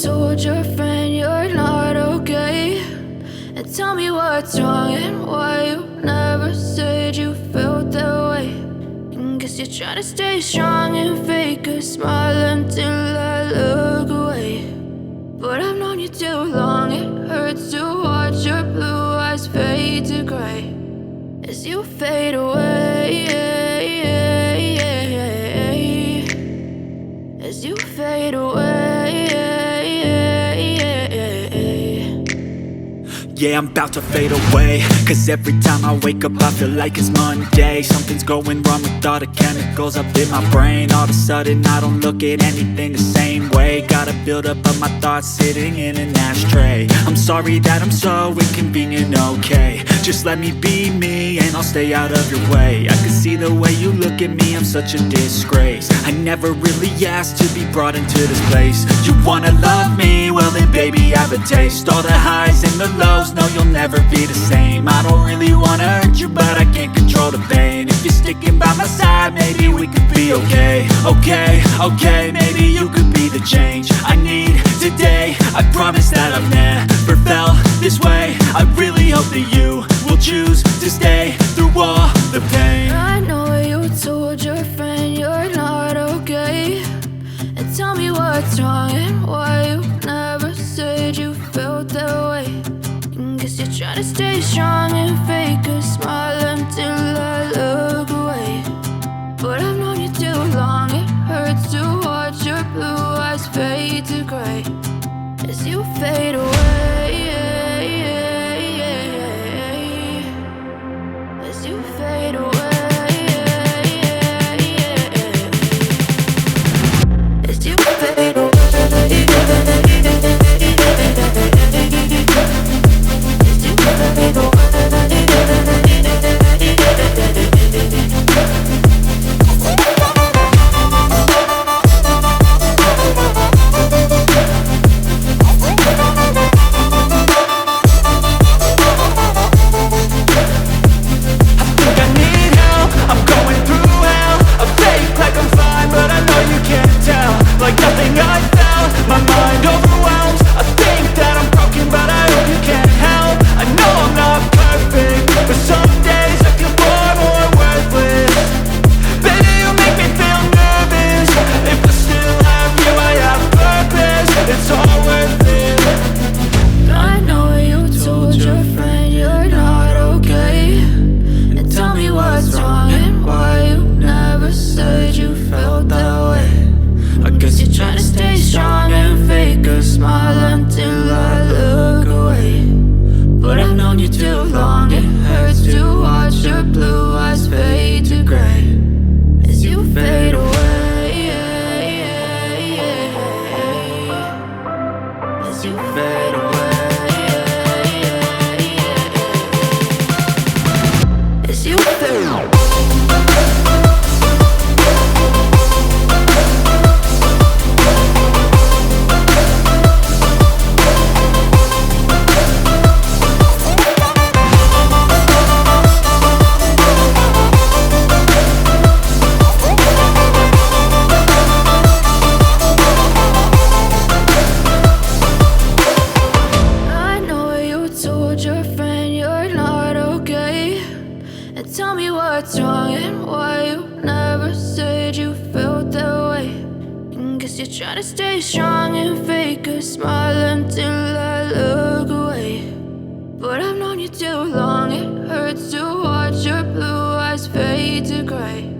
told your friend you're not okay, and tell me what's wrong and why you never said you felt that way. And guess you're trying to stay strong and fake a smile until I look away. But I've known you too long, it hurts to watch your blue eyes fade to gray as you fade away, as you fade away. Yeah, I'm about to fade away, cause every time I wake up I feel like it's Monday. Something's going wrong with all the chemicals up in my brain. All of a sudden I don't look at anything the same way. Gotta build up of my thoughts sitting in an ashtray. I'm sorry that I'm so inconvenient, okay. Just let me be me and I'll stay out of your way. I can see the way you look at me, I'm such a disgrace. I never really asked to be brought into this place. You wanna love me? Well then baby have a taste. All the highs and the lows, no you'll never be the same. I don't really wanna hurt you but I can't control the pain. If you're sticking by my side maybe we could be okay. Okay, maybe you could be the change I need today. I promise that I've never felt this way. I really hope that you will choose to stay through all the pain. I know you told your friend you're not okay, and tell me what's wrong and why you never said you felt that way. And guess you're trying to stay strong and fake a smile until I look away. But I've known you too long, it hurts to watch your blue eyes fade to gray as you fade away, as you fade away, as you fade away. Like nothing I felt, my mind overwhelmed. I think that I'm broken but I hope you can't help. I know I'm not perfect, but some days I feel far more worthless. Baby, you make me feel nervous. If I still have you, I have purpose. It's all worth it. I know you told your friend you're not okay, and tell me what's wrong and why you never said you felt that way. I guess you're trying to stay strong and fake a smile until I look away. But I've known you too long, it hurts to watch your blue eyes fade to gray as you fade away, as you fade away, as you fade away. Your friend you're not okay, and tell me what's wrong and why you never said you felt that way. And guess you're trying to stay strong and fake a smile until I look away. But I've known you too long, it hurts to watch your blue eyes fade to gray